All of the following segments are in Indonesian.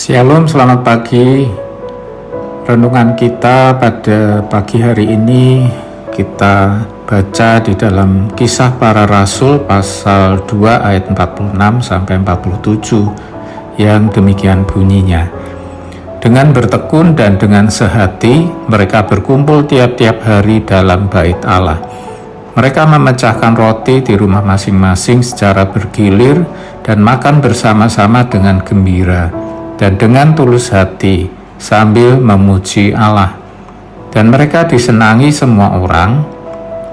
Shalom, selamat pagi. Renungan kita pada pagi hari ini kita baca di dalam Kisah Para Rasul pasal 2 ayat 46 sampai 47 yang demikian bunyinya. Dengan bertekun dan dengan sehati mereka berkumpul tiap-tiap hari dalam bait Allah. Mereka memecahkan roti di rumah masing-masing secara bergilir dan makan bersama-sama dengan gembira dan dengan tulus hati sambil memuji Allah. Dan mereka disenangi semua orang,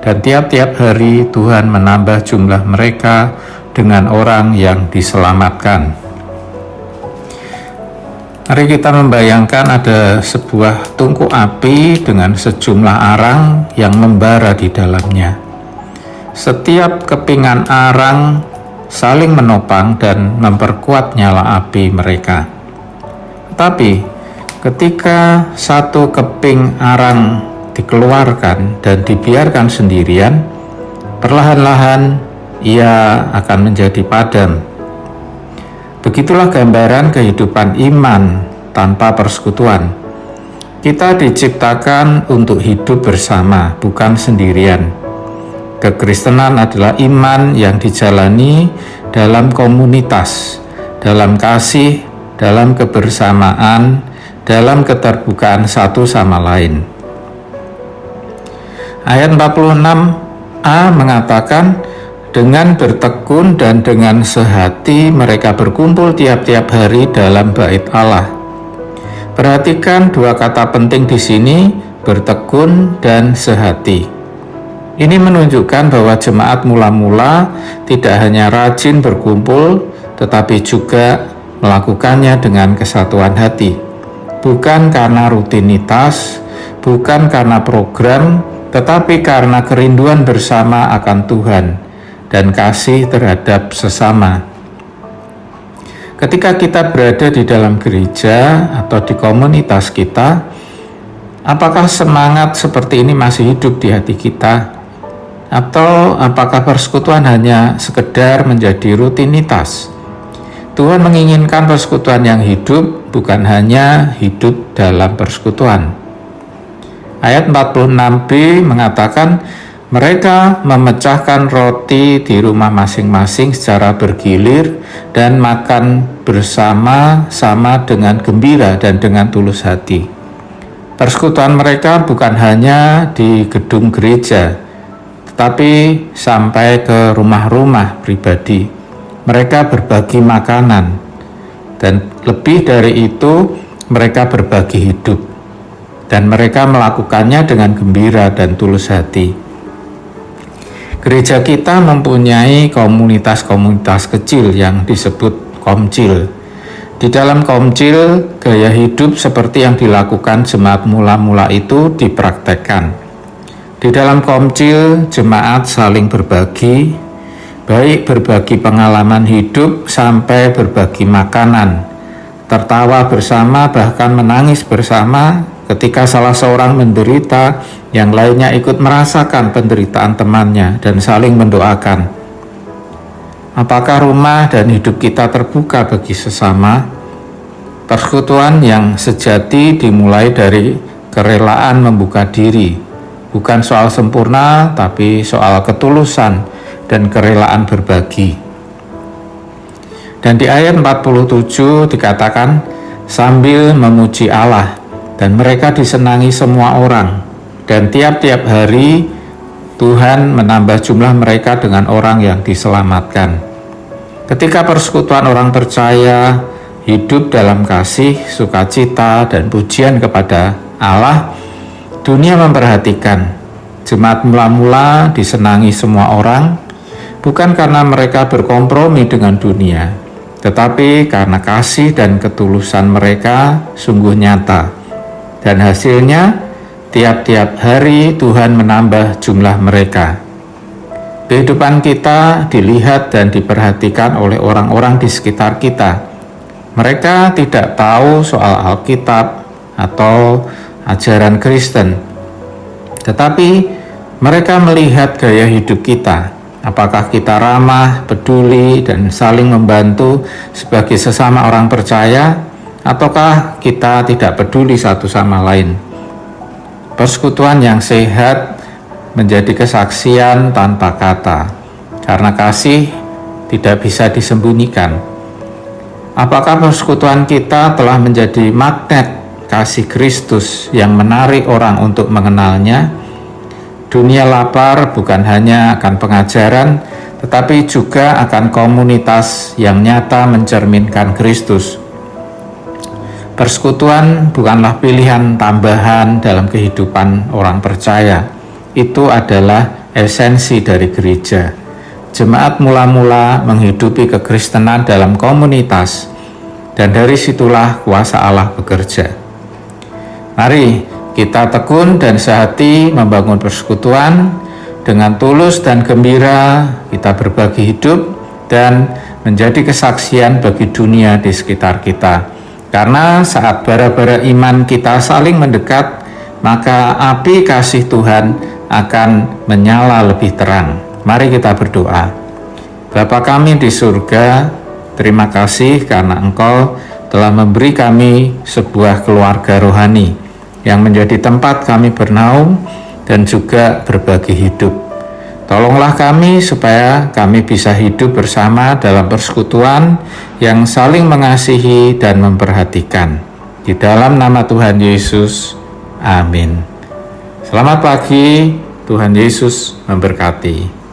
dan tiap-tiap hari Tuhan menambah jumlah mereka dengan orang yang diselamatkan. Mari kita membayangkan ada sebuah tungku api dengan sejumlah arang yang membara di dalamnya. Setiap kepingan arang saling menopang dan memperkuat nyala api mereka. Tetapi ketika satu keping arang dikeluarkan dan dibiarkan sendirian, perlahan-lahan ia akan menjadi padam. Begitulah gambaran kehidupan iman tanpa persekutuan. Kita diciptakan untuk hidup bersama, bukan sendirian. Kekristenan adalah iman yang dijalani dalam komunitas, dalam kasih, dalam kebersamaan, dalam keterbukaan satu sama lain. Ayat 46a mengatakan, dengan bertekun dan dengan sehati mereka berkumpul tiap-tiap hari dalam bait Allah. Perhatikan dua kata penting di sini, bertekun dan sehati. Ini menunjukkan bahwa jemaat mula-mula tidak hanya rajin berkumpul, tetapi juga melakukannya dengan kesatuan hati, bukan karena rutinitas, bukan karena program, tetapi karena kerinduan bersama akan Tuhan dan kasih terhadap sesama. Ketika kita berada di dalam gereja atau di komunitas kita, apakah semangat seperti ini masih hidup di hati kita? Atau apakah persekutuan hanya sekedar menjadi rutinitas? Tuhan menginginkan persekutuan yang hidup, bukan hanya hidup dalam persekutuan. Ayat 46b mengatakan, mereka memecahkan roti di rumah masing-masing secara bergilir dan makan bersama-sama dengan gembira dan dengan tulus hati. Persekutuan mereka bukan hanya di gedung gereja, tetapi sampai ke rumah-rumah pribadi. Mereka berbagi makanan, dan lebih dari itu mereka berbagi hidup, dan mereka melakukannya dengan gembira dan tulus hati. Gereja kita mempunyai komunitas-komunitas kecil yang disebut komcil. Di dalam komcil, gaya hidup seperti yang dilakukan jemaat mula-mula itu dipraktekkan. Di dalam komcil, jemaat saling berbagi, baik berbagi pengalaman hidup sampai berbagi makanan, tertawa bersama bahkan menangis bersama ketika salah seorang menderita, yang lainnya ikut merasakan penderitaan temannya dan saling mendoakan. Apakah rumah dan hidup kita terbuka bagi sesama? Persekutuan yang sejati dimulai dari kerelaan membuka diri, bukan soal sempurna tapi soal ketulusan dan kerelaan berbagi. Dan di ayat 47 dikatakan, sambil memuji Allah, dan mereka disenangi semua orang, dan tiap-tiap hari Tuhan menambah jumlah mereka dengan orang yang diselamatkan. Ketika persekutuan orang percaya hidup dalam kasih, sukacita, dan pujian kepada Allah, dunia memperhatikan. Jemaat mula-mula disenangi semua orang, bukan karena mereka berkompromi dengan dunia, tetapi karena kasih dan ketulusan mereka sungguh nyata. Dan hasilnya, tiap-tiap hari Tuhan menambah jumlah mereka. Kehidupan kita dilihat dan diperhatikan oleh orang-orang di sekitar kita. Mereka tidak tahu soal Alkitab atau ajaran Kristen, tetapi mereka melihat gaya hidup kita. Apakah kita ramah, peduli, dan saling membantu sebagai sesama orang percaya, ataukah kita tidak peduli satu sama lain? Persekutuan yang sehat menjadi kesaksian tanpa kata, karena kasih tidak bisa disembunyikan. Apakah persekutuan kita telah menjadi magnet kasih Kristus yang menarik orang untuk mengenalnya? Dunia lapar bukan hanya akan pengajaran, tetapi juga akan komunitas yang nyata mencerminkan Kristus. Persekutuan bukanlah pilihan tambahan dalam kehidupan orang percaya. Itu adalah esensi dari gereja. Jemaat mula-mula menghidupi kekristenan dalam komunitas, dan dari situlah kuasa Allah bekerja. Mari kita tekun dan sehati membangun persekutuan. Dengan tulus dan gembira kita berbagi hidup dan menjadi kesaksian bagi dunia di sekitar kita. Karena saat bara-bara iman kita saling mendekat, maka api kasih Tuhan akan menyala lebih terang. Mari kita berdoa. Bapa kami di surga, terima kasih karena Engkau telah memberi kami sebuah keluarga rohani yang menjadi tempat kami bernaung dan juga berbagi hidup. Tolonglah kami supaya kami bisa hidup bersama dalam persekutuan yang saling mengasihi dan memperhatikan. Di dalam nama Tuhan Yesus, amin. Selamat pagi, Tuhan Yesus memberkati.